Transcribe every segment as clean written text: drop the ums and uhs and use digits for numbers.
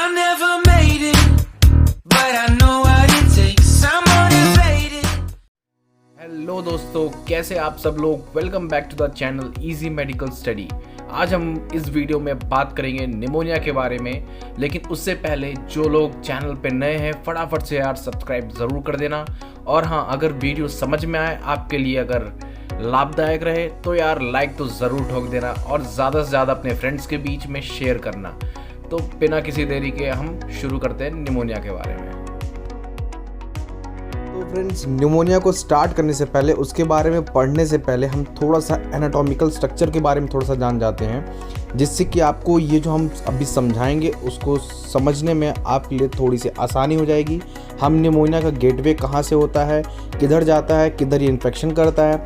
I never made it, but I know what it takes. I'm motivated. Hello दोस्तों, कैसे आप सब लोग। Welcome back to the channel easy medical study. आज हम इस वीडियो में बात करेंगे निमोनिया के बारे में, लेकिन उससे पहले जो लोग चैनल पे नए हैं फटाफट से यार सब्सक्राइब ज़रूर कर देना। और हाँ, अगर वीडियो समझ में आए, आपके लिए अगर लाभदायक रहे तो यार लाइक तो ज़रूर ठोक देना और ज़्यादा से ज़्यादा अपने फ्रेंड्स के बीच में शेयर करना। तो बिना किसी देरी के हम शुरू करते हैं निमोनिया के बारे में। तो फ्रेंड्स, निमोनिया को स्टार्ट करने से पहले, उसके बारे में पढ़ने से पहले हम थोड़ा सा एनाटॉमिकल स्ट्रक्चर के बारे में थोड़ा सा जान जाते हैं, जिससे कि आपको ये जो हम अभी समझाएंगे उसको समझने में आपके लिए थोड़ी सी आसानी हो जाएगी। हम निमोनिया का गेटवे कहाँ से होता है, किधर जाता है, किधर ये इन्फेक्शन करता है,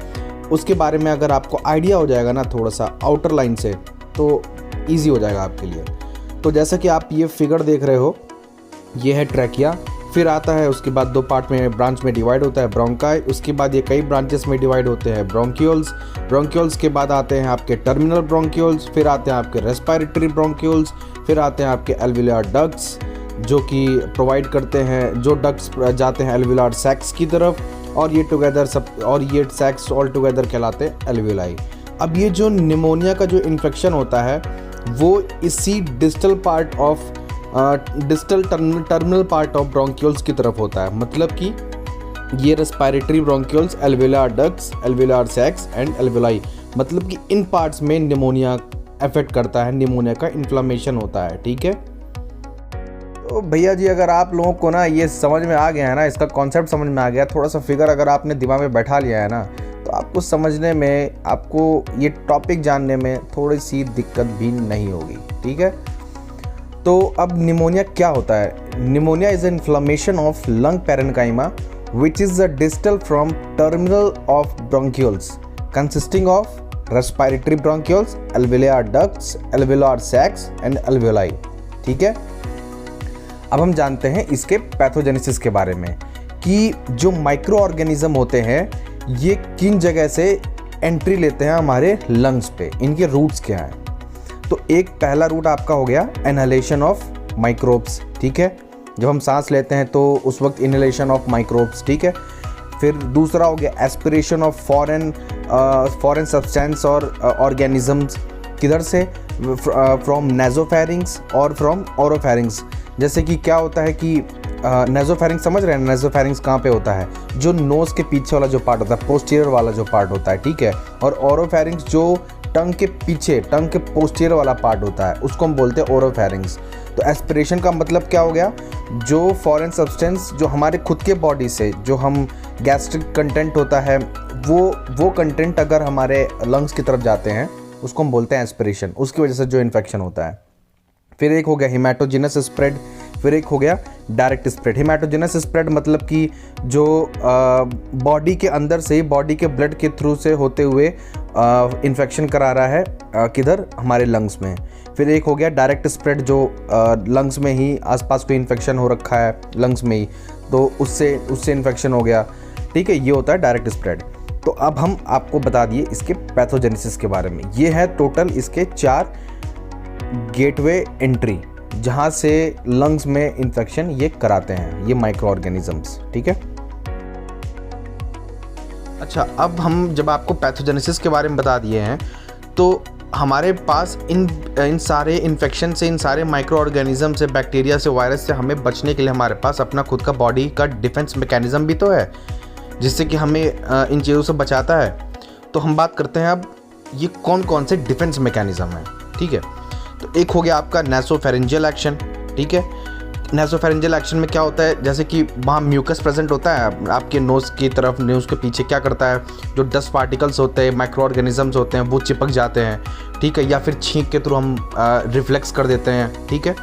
उसके बारे में अगर आपको आइडिया हो जाएगा ना थोड़ा सा आउटर लाइन से, तो ईजी हो जाएगा आपके लिए। तो जैसा कि आप ये फिगर देख रहे हो, ये है ट्रैकिया, फिर आता है उसके बाद दो पार्ट में ब्रांच में डिवाइड होता है ब्रोंकाई, उसके बाद ये कई ब्रांचेस में डिवाइड होते हैं ब्रोंक्यूल्स। ब्रोंक्यूल्स के बाद आते हैं आपके टर्मिनल ब्रोंक्यूल्स, फिर आते हैं आपके रेस्पिरेटरी ब्रोंक्यूल्स, फिर आते हैं आपके एल्वियोलार डक्ट्स जो कि प्रोवाइड करते हैं, जो डक्ट्स जाते हैं एल्वियोलार सैक्स की तरफ, और ये टुगेदर सब, और ये सैक्स ऑल टुगेदर कहलाते हैं एल्वियोलाई। अब ये जो निमोनिया का जो इन्फेक्शन होता है वो इसी distal part of distal terminal part of bronchioles की तरफ होता है। मतलब कि ये respiratory bronchioles, alveolar ducts, alveolar sacs and alveoli, मतलब कि इन पार्ट्स में निमोनिया अफेक्ट करता है, निमोनिया का इन्फ्लेमेशन होता है। ठीक है, तो भैया जी, अगर आप लोगों को ना ये समझ में आ गया है ना, इसका कॉन्सेप्ट समझ में आ गया, थोड़ा सा फिगर अगर आपने दिमाग में बैठा लिया है ना, तो आपको समझने में, आपको ये टॉपिक जानने में थोड़ी सी दिक्कत भी नहीं होगी। ठीक है, तो अब निमोनिया क्या होता है। Pneumonia is inflammation of lung parenchyma which is the distal from terminal of bronchioles consisting of respiratory bronchioles, alveolar ducts, alveolar sacs and alveoli. ठीक है, अब हम जानते हैं इसके पैथोजेनेसिस के बारे में, कि जो माइक्रो ऑर्गेनिज्म होते हैं ये किन जगह से एंट्री लेते हैं हमारे लंग्स पे, इनके रूट्स क्या हैं। तो एक पहला रूट आपका हो गया इनहेलेशन ऑफ माइक्रोब्स। ठीक है, जब हम सांस लेते हैं तो उस वक्त इनहेलेशन ऑफ माइक्रोब्स। ठीक है, फिर दूसरा हो गया एस्पिरेशन ऑफ फॉरेन सब्सटेंस और ऑर्गेनिजम्स। किधर से? फ्रॉम नेजोफेरिंग्स और फ्रॉम ओरोफेरिंग्स। जैसे कि क्या होता है कि नेजोफेरिंग्स समझ रहे हैं, नेजोफेरिंग्स कहाँ पे होता है? जो नोज़ के पीछे वाला जो पार्ट होता है, पोस्टीरियर वाला जो पार्ट होता है। ठीक है, और ओरोफेरिंग्स जो टंग के पीछे, टंग के पोस्टीरियर वाला पार्ट होता है, उसको हम बोलते हैं ओरोफेरिंग्स। तो एस्पिरेशन का मतलब क्या हो गया? जो फॉरेन सब्सटेंस जो हमारे खुद के बॉडी से, जो हम गैस्ट्रिक कंटेंट होता है, वो कंटेंट अगर हमारे लंग्स की तरफ जाते हैं उसको हम बोलते हैं एस्पिरेशन, उसकी वजह से जो इन्फेक्शन होता है। फिर एक हो गया हिमेटोजेनस स्प्रेड, फिर एक हो गया डायरेक्ट स्प्रेड। हिमेटोजेनस स्प्रेड मतलब कि जो बॉडी के अंदर से, बॉडी के ब्लड के थ्रू से होते हुए इन्फेक्शन करा रहा है, किधर? हमारे लंग्स में। फिर एक हो गया डायरेक्ट स्प्रेड, जो लंग्स में ही आसपास कोई इन्फेक्शन हो रखा है लंग्स में ही, तो उससे इन्फेक्शन हो गया। ठीक है, ये होता है डायरेक्ट स्प्रेड। तो अब हम आपको बता दिए इसके पैथोजेनेसिस के बारे में। ये है टोटल इसके 4 गेटवे एंट्री, जहाँ से लंग्स में इन्फेक्शन ये कराते हैं, ये माइक्रो ऑर्गेनिजम्स। ठीक है, अच्छा, अब हम जब आपको पैथोजेनेसिस के बारे में बता दिए हैं, तो हमारे पास इन सारे इन्फेक्शन से, इन सारे माइक्रो ऑर्गेनिज्म से, बैक्टीरिया से, वायरस से हमें बचने के लिए हमारे पास अपना खुद का बॉडी का डिफेंस मैकेनिज्म भी तो है, जिससे कि हमें इन चीज़ों से बचाता है। तो हम बात करते हैं अब ये कौन कौन से डिफेंस मैकेनिज्म हैं। ठीक है, तो एक हो गया आपका नेसोफेरेंजियल एक्शन। ठीक है, नेसोफेरेंजियल एक्शन में क्या होता है? जैसे कि वहाँ म्यूकस प्रेजेंट होता है आपके नोज़ की तरफ, नोज़ के पीछे क्या करता है, जो डस्ट पार्टिकल्स होते हैं, माइक्रो ऑर्गेनिजम्स होते हैं, वो चिपक जाते हैं। ठीक है, या फिर छींक के थ्रू हम रिफ्लेक्स कर देते हैं। ठीक है,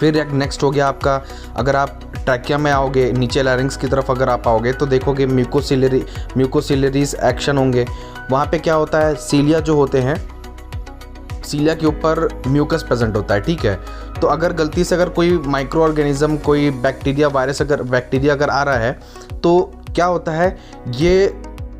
फिर एक नेक्स्ट हो गया आपका, अगर आप ट्रैकिया में आओगे, नीचे लैरिंग्स की तरफ अगर आप आओगे तो देखोगे म्यूकोसिलरीज एक्शन होंगे। वहाँ पे क्या होता है? सीलिया जो होते हैं, सीलिया के ऊपर म्यूकस प्रेजेंट होता है। ठीक है, तो अगर गलती से अगर कोई माइक्रो ऑर्गेनिज्म, कोई बैक्टीरिया, वायरस, बैक्टीरिया अगर आ रहा है, तो क्या होता है? ये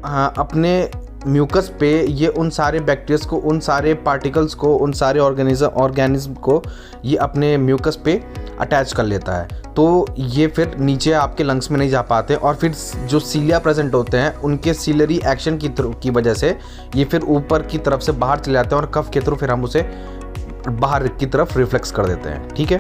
अपने म्यूकस पे ये उन सारे बैक्टीरियाज को, उन सारे पार्टिकल्स को, उन सारे ऑर्गेनिज्म को ये अपने म्यूकस पे अटैच कर लेता है। तो ये फिर नीचे आपके लंग्स में नहीं जा पाते और फिर जो सीलिया प्रेजेंट होते हैं उनके सीलरी एक्शन की वजह से ये फिर ऊपर की तरफ से बाहर चले जाते हैं और कफ के थ्रू फिर हम उसे बाहर की तरफ रिफ्लेक्स कर देते हैं। ठीक है,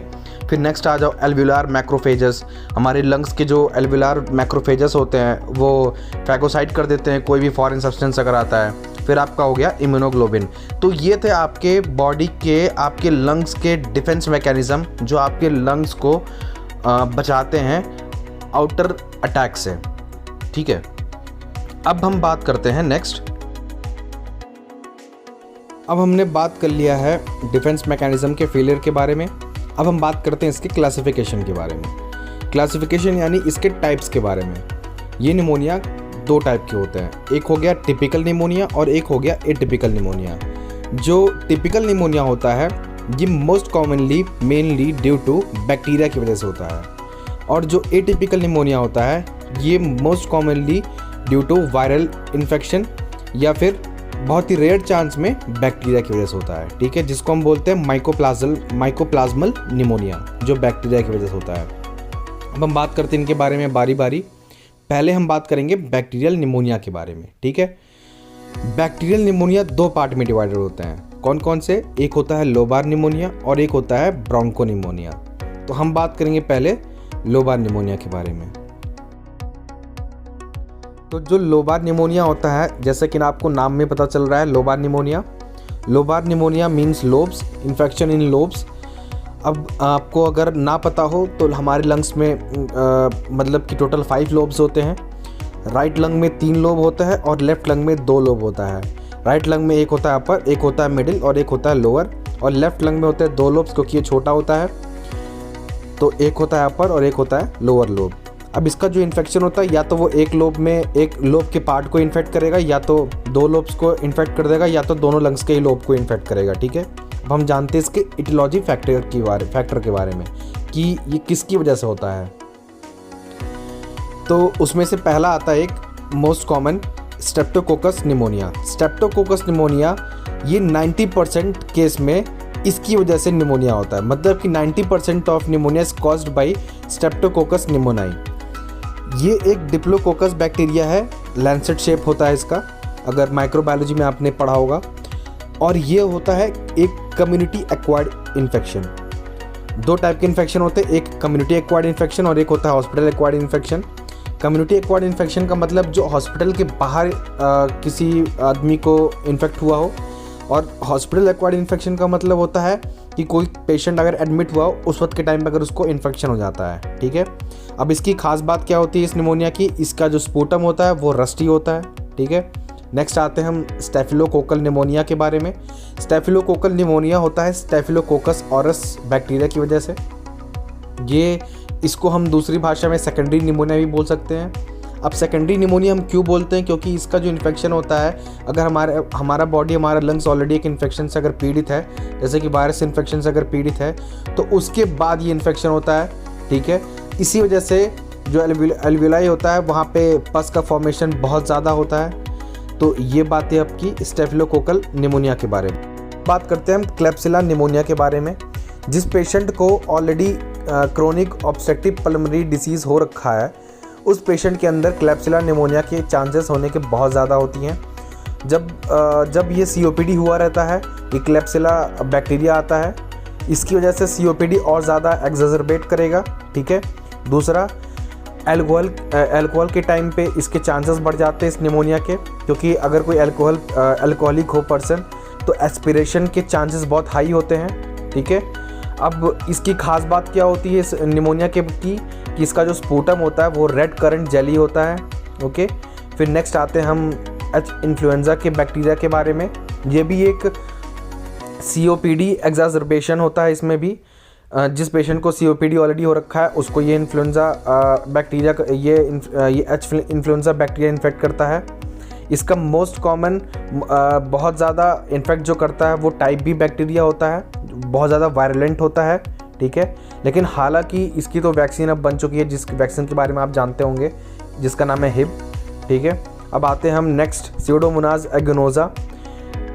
फिर नेक्स्ट आ जाओ एल्वुलार मैक्रोफेजेस। हमारे लंग्स के जो एल्वुलार मैक्रोफेजेस होते हैं वो फैगोसाइट कर देते हैं कोई भी फॉरेन सब्सटेंस अगर आता है। फिर आपका हो गया इम्यूनोग्लोबिन। तो ये थे आपके बॉडी के, आपके लंग्स के डिफेंस मैकेनिज्म जो आपके लंग्स को बचाते हैं आउटर अटैक से। ठीक है, अब हम बात करते हैं नेक्स्ट। अब हमने बात कर लिया है डिफेंस मैकेनिज्म के फेलियर के बारे में। अब हम बात करते हैं इसके क्लासिफिकेशन के बारे में। क्लासिफिकेशन यानी इसके टाइप्स के बारे में। ये निमोनिया दो टाइप के होते हैं, एक हो गया टिपिकल निमोनिया और एक हो गया एटिपिकल निमोनिया। जो टिपिकल निमोनिया होता है ये most commonly mainly due to bacteria की वजह से होता है, और जो एटिपिकल निमोनिया होता है ये most commonly due to viral infection या फिर बहुत ही रेयर चांस में बैक्टीरिया की वजह से होता है। ठीक है, जिसको हम बोलते हैं माइकोप्लाज्मल निमोनिया, जो बैक्टीरिया की वजह से होता है। अब हम बात करते हैं इनके बारे में बारी बारी। पहले हम बात करेंगे बैक्टीरियल निमोनिया के बारे में। ठीक है, बैक्टीरियल निमोनिया दो पार्ट में डिवाइडेड होते हैं। कौन कौन से? एक होता है लोबार निमोनिया और एक होता है ब्रोंको निमोनिया। तो हम बात करेंगे पहले लोबार निमोनिया के बारे में। तो जो लोबार निमोनिया होता है, जैसे कि आपको नाम में पता चल रहा है lobar pneumonia means lobes, infection in lobes. अब आपको अगर ना पता हो तो हमारे लंग्स में मतलब कि टोटल 5 लोब्स होते हैं। राइट लंग में 3 लोब होता है और लेफ्ट लंग में 2 लोब होता है। राइट लंग में एक होता है अपर, एक होता है मिडिल और एक होता है लोअर, और लेफ्ट लंग में होते हैं 2 लोब्स क्योंकि ये छोटा होता है। तो एक होता है अपर और एक होता है लोअर लोब। अब इसका जो इन्फेक्शन होता है या तो वो एक लोब के पार्ट को इन्फेक्ट करेगा, या तो 2 लोब्स को इन्फेक्ट कर देगा, या तो दोनों लंग्स के ही लोब को इन्फेक्ट करेगा। ठीक है, अब हम जानते हैं इसके इटियोलॉजी फैक्टर के बारे में कि ये किसकी वजह से होता है। तो उसमें से पहला आता है एक most common Streptococcus pneumonia. Streptococcus pneumonia ये 90% केस में इसकी वजह से निमोनिया होता है, मतलब कि 90% of pneumonia is caused by streptococcus निमोनियाई। ये एक डिप्लोकोकस बैक्टीरिया है, लैंसेट शेप होता है इसका, अगर माइक्रोबायोलॉजी में आपने पढ़ा होगा। और ये होता है एक कम्युनिटी एक्वायर्ड इन्फेक्शन। 2 टाइप के इन्फेक्शन होते हैं, एक कम्युनिटी एक्वायर्ड इन्फेक्शन और एक होता है hospital acquired infection. Community acquired infection का मतलब जो हॉस्पिटल के बाहर किसी आदमी को इन्फेक्ट हुआ हो, और हॉस्पिटल एक्वायर्ड इन्फेक्शन का मतलब होता है कि कोई पेशेंट अगर एडमिट हुआ हो उस वक्त के टाइम पर अगर उसको इन्फेक्शन हो जाता है। ठीक है, अब इसकी खास बात क्या होती है इस निमोनिया की? इसका जो स्पूटम होता है वो रस्टी होता है। ठीक है, नेक्स्ट आते हैं हम स्टेफिलोकोकल निमोनिया के बारे में। स्टेफिलोकोकल निमोनिया होता है स्टेफिलोकोकस ऑरस बैक्टीरिया की वजह से। इसको हम दूसरी भाषा में सेकेंडरी निमोनिया भी बोल सकते हैं। अब सेकेंडरी निमोनिया हम क्यों बोलते हैं? क्योंकि इसका जो इन्फेक्शन होता है, अगर हमारा बॉडी, हमारा लंग्स ऑलरेडी एक इन्फेक्शन से अगर पीड़ित है, जैसे कि वायरस इन्फेक्शन से अगर पीड़ित है, तो उसके बाद ये इन्फेक्शन होता है। ठीक है, इसी वजह से जो एल्वुलाई होता है वहाँ पे पस का फॉर्मेशन बहुत ज़्यादा होता है। तो ये बात है आपकी स्टेफिलोकोकल निमोनिया के बारे में। बात करते हैं हम क्लेप्सिला निमोनिया के बारे में। जिस पेशेंट को already chronic obstructive pulmonary disease हो रखा है, उस पेशेंट के अंदर क्लेप्सिला निमोनिया के चांसेस होने के बहुत ज़्यादा होती हैं। जब ये COPD हुआ रहता है, ये क्लेप्सिला बैक्टीरिया आता है, इसकी वजह से COPD और ज़्यादा एक्सजर्बेट करेगा। ठीक है, दूसरा अल्कोहल के टाइम पे इसके चांसेस बढ़ जाते हैं इस निमोनिया के, क्योंकि अगर कोई अल्कोहलिक हो पर्सन तो एस्पिरेशन के चांसेस बहुत हाई होते हैं। ठीक है, अब इसकी खास बात क्या होती है इस निमोनिया के कि इसका जो स्पूटम होता है वो रेड करंट जेली होता है। ओके, फिर नेक्स्ट आते हैं हम एच इन्फ्लुएंजा के बैक्टीरिया के बारे में। ये भी एक COPD एक्साजर्बेशन होता है इसमें भी। जिस पेशेंट को COPD ऑलरेडी हो रखा है उसको ये इन्फ्लुएंजा बैक्टीरिया ये एच इन्फ्लुएंजा बैक्टीरिया इन्फेक्ट करता है। इसका मोस्ट कॉमन बहुत ज़्यादा इन्फेक्ट जो करता है वो टाइप B बैक्टीरिया होता है, बहुत ज़्यादा वायलेंट होता है। ठीक है, लेकिन हालांकि इसकी तो वैक्सीन अब बन चुकी है, जिस वैक्सीन के बारे में आप जानते होंगे, जिसका नाम है हिब। ठीक है, अब आते हैं हम नेक्स्ट, स्यूडोमोनास एगोनोजा।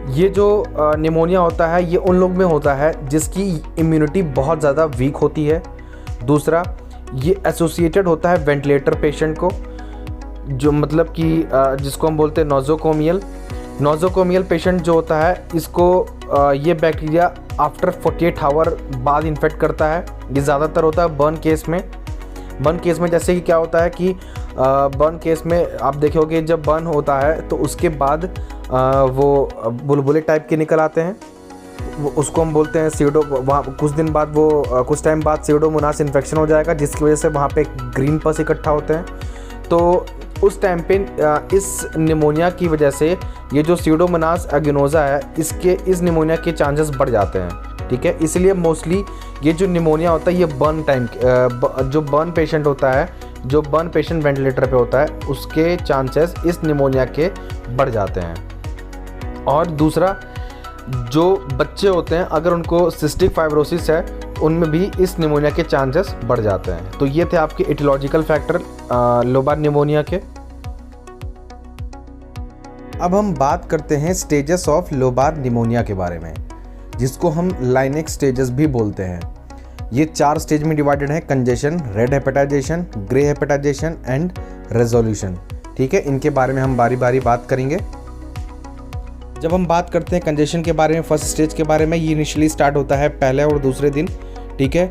ये जो निमोनिया होता है ये उन लोग में होता है जिसकी इम्यूनिटी बहुत ज़्यादा वीक होती है। दूसरा, ये एसोसिएटेड होता है वेंटिलेटर पेशेंट को, जो मतलब कि जिसको हम बोलते हैं नोज़ोकोमियल पेशेंट जो होता है, इसको ये बैक्टीरिया आफ्टर 48 आवर बाद इन्फेक्ट करता है। ये ज़्यादातर होता है बर्न केस में। जैसे कि क्या होता है कि बर्न केस में आप देखोगे जब बर्न होता है तो उसके बाद वो बुलबुले टाइप के निकल आते हैं, उसको हम बोलते हैं वहाँ कुछ टाइम बाद स्यूडोमोनास इन्फेक्शन हो जाएगा, जिसकी वजह से वहाँ पे ग्रीन पस इकट्ठा होते हैं। तो उस टाइम पे इस निमोनिया की वजह से ये जो स्यूडोमोनास एगोनोजा है इस निमोनिया के चांसेस बढ़ जाते हैं। ठीक है, इसलिए मोस्टली ये जो निमोनिया होता है ये जो बर्न पेशेंट होता है, जो बर्न पेशेंट वेंटिलेटर पे होता है, उसके चांसेस इस निमोनिया के बढ़ जाते हैं। और दूसरा, जो बच्चे होते हैं अगर उनको सिस्टिक फाइब्रोसिस है उनमें भी इस निमोनिया के चांसेस बढ़ जाते हैं। तो ये थे आपके एटियोलॉजिकल फैक्टर लोबार निमोनिया के। अब हम बात करते हैं स्टेजेस ऑफ लोबार निमोनिया के बारे में, जिसको हम लाइनेक्स स्टेजेस भी बोलते हैं। ये 4 स्टेज में डिवाइडेड है: congestion, red hepatization, grey hepatization and resolution. ठीक है, इनके बारे में हम बारी बारी बात करेंगे। जब हम बात करते हैं कंजेशन के बारे में, फर्स्ट स्टेज के बारे में, ये इनिशियली स्टार्ट होता है पहले और दूसरे दिन। ठीक है,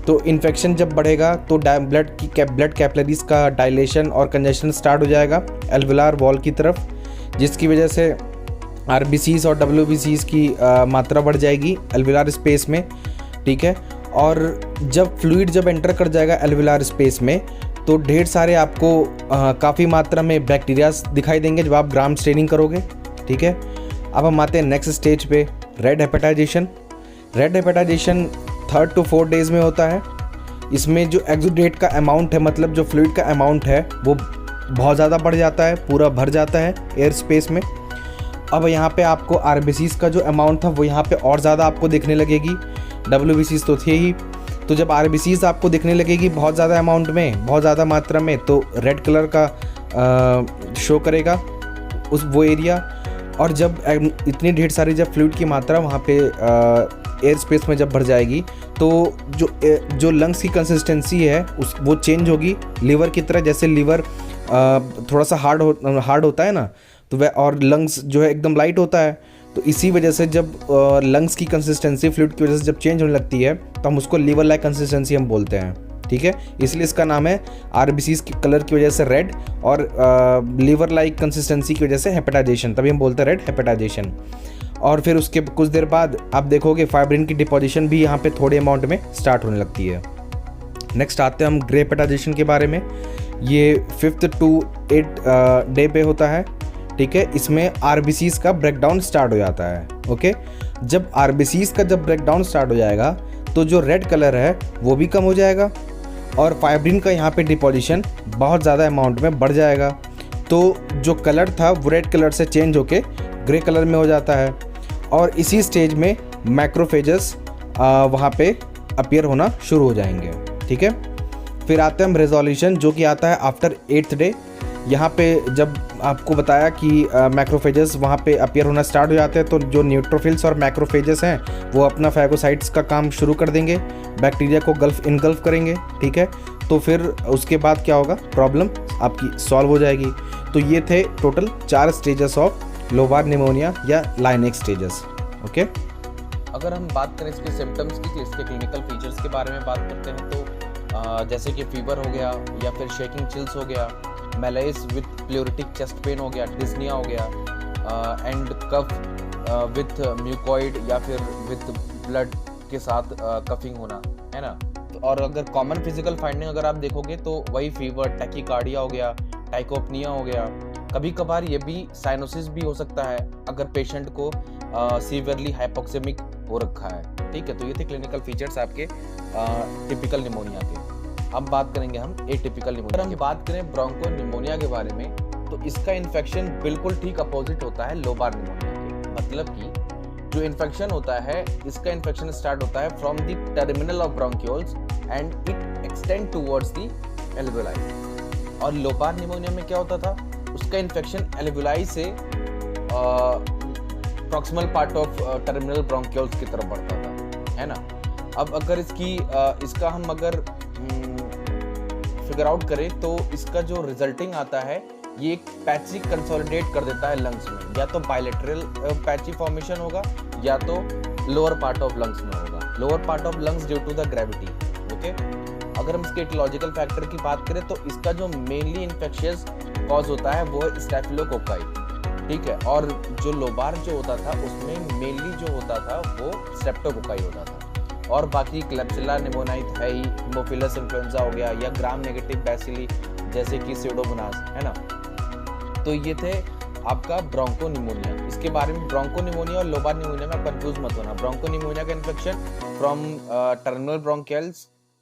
तो इन्फेक्शन जब बढ़ेगा तो ब्लड कैपिलरीज का डायलेशन और कंजेशन स्टार्ट हो जाएगा एल्वेलार वॉल की तरफ, जिसकी वजह से आरबीसीज और डब्ल्यूबीसीज की मात्रा बढ़ जाएगी एल्वेलार स्पेस में। ठीक है, और जब फ्लूइड एंटर कर जाएगा एल्वेलार स्पेस में तो ढेर सारे आपको काफ़ी मात्रा में बैक्टीरियाज दिखाई देंगे जब आप ग्राम स्टेनिंग करोगे। ठीक है, अब हम आते हैं नेक्स्ट स्टेज पे, red hepatization. Red hepatization 3rd to 4 days में होता है। इसमें जो एक्सुडेट का अमाउंट है, मतलब जो फ्लूइड का अमाउंट है, वो बहुत ज़्यादा बढ़ जाता है, पूरा भर जाता है एयर स्पेस में। अब यहाँ पे आपको आरबीसीज का जो अमाउंट था वो यहाँ पे और ज़्यादा आपको दिखने लगेगी, डब्ल्यूबीसीज तो थे ही। तो जब आरबीसीज आपको दिखने लगेगी बहुत ज़्यादा अमाउंट में, बहुत ज़्यादा मात्रा में, तो रेड कलर का शो करेगा वो एरिया। और जब इतनी ढेर सारी जब फ्लूइड की मात्रा वहाँ पे एयर स्पेस में जब भर जाएगी तो जो लंग्स की कंसिस्टेंसी है वो चेंज होगी लीवर की तरह। जैसे लीवर थोड़ा सा हार्ड होता है ना, तो वह, और लंग्स जो है एकदम लाइट होता है। तो इसी वजह से जब लंग्स की कंसिस्टेंसी फ्लूइड की वजह से जब चेंज होने लगती है तो हम उसको लीवर लाइक कंसिस्टेंसी हम बोलते हैं। ठीक है, इसलिए इसका नाम है आरबीसीज की कलर की वजह से रेड और लीवर लाइक कंसिस्टेंसी की वजह से हेपेटाइजेशन, तभी हम बोलते हैं रेड हेपेटाइजेशन। और फिर उसके कुछ देर बाद आप देखोगे फाइब्रिन की डिपोजिशन भी यहाँ पे थोड़े अमाउंट में स्टार्ट होने लगती है। नेक्स्ट आते हैं हम ग्रे हेपेटाइजेशन के बारे में। ये 5th to 8 डे पे होता है। ठीक है, इसमें आरबीसीज का ब्रेकडाउन स्टार्ट हो जाता है। ओके, जब आरबीसीज का ब्रेकडाउन स्टार्ट हो जाएगा तो जो रेड कलर है वो भी कम हो जाएगा और फाइब्रिन का यहाँ पे डिपोजिशन बहुत ज़्यादा अमाउंट में बढ़ जाएगा। तो जो कलर था वो रेड कलर से चेंज होके ग्रे कलर में हो जाता है। और इसी स्टेज में मैक्रोफेजेस वहाँ पे अपीयर होना शुरू हो जाएंगे। ठीक है, फिर आते हैं हम रेजोल्यूशन, जो कि आता है आफ्टर 8th डे। यहाँ पे जब आपको बताया कि मैक्रोफेजेस वहाँ पे अपीयर होना स्टार्ट हो जाते हैं, तो जो न्यूट्रोफिल्स और मैक्रोफेजेस हैं वो अपना फैगोसाइट्स का काम शुरू कर देंगे, बैक्टीरिया को इनगल्फ करेंगे। ठीक है, तो फिर उसके बाद क्या होगा, प्रॉब्लम आपकी सॉल्व हो जाएगी। तो ये थे total 4 stages of lobar pneumonia या लाइनेक्स स्टेजेस। ओके, अगर हम बात करें इसके सिम्टम्स की, तो इसके क्लिनिकल फीचर्स के बारे में बात करते हैं तो जैसे कि फीवर हो गया या फिर शेकिंग चिल्स हो गया, मैलेस विथ प्लूरिटिक चेस्ट पेन हो गया, डिस्निया हो गया, एंड कफ विथ म्यूकॉइड या फिर विथ ब्लड के साथ कफिंग होना, है ना। और अगर कॉमन फिजिकल फाइंडिंग अगर आप देखोगे तो वही फीवर, टैकीकार्डिया हो गया, टाइकोपनिया हो गया, कभी कभार ये भी साइनोसिस भी हो सकता है अगर पेशेंट को सीवियरली हाइपोक्सेमिक हो रखा है। ठीक है, तो ये थे क्लिनिकल फीचर्स आपके टिपिकल निमोनिया के। अब बात करेंगे हम एटिपिकल निमोनिया। अगर हम बात करें ब्रोंको निमोनिया के बारे में तो इसका इन्फेक्शन बिल्कुल ठीक अपोजिट होता है लोबार निमोनिया के। मतलब कि जो इन्फेक्शन होता है, इसका इन्फेक्शन स्टार्ट होता है from the terminal of bronchioles and it extend towards the alveoli. और लोबार निमोनिया में क्या होता था, उसका इन्फेक्शन एल्वेलाई से proximal part of terminal bronchioles की तरफ बढ़ता था, है ना। अब अगर इसका हम अगर फिगर आउट करें तो इसका जो रिजल्टिंग आता है ये एक पैची कंसोलिडेट कर देता है लंग्स में, या तो बायलेटरल पैची फॉर्मेशन होगा या तो लोअर पार्ट ऑफ लंग्स में होगा, lower part of lungs due to the gravity. Okay, अगर हम इसके एटियोलॉजिकल फैक्टर की बात करें तो इसका जो मेनली इन्फेक्शियस कॉज होता है वो है स्टेफिलोकोकाई, ठीक है। और जो लोबार जो होता था उसमें मेनली जो होता था वो स्ट्रेप्टोकोकाई होता था। और बाकी क्लेप्सिला निमोनिया है ही, हिमोफिलस इन्फ्लुएंजा हो गया, या ग्राम नेगेटिव बैसिली जैसे कि स्यूडोमोनास, है ना। तो ये थे आपका ब्रोंको निमोनिया। इसके बारे में ब्रोंको निमोनिया और लोबार निमोनिया में कंफ्यूज मत होना। ब्रोंको निमोनिया का infection from terminal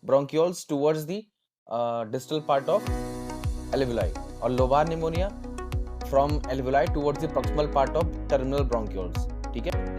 bronchioles towards the distal part of alveoli, और lobar pneumonia from alveoli towards the proximal part of terminal bronchioles, ठीक है।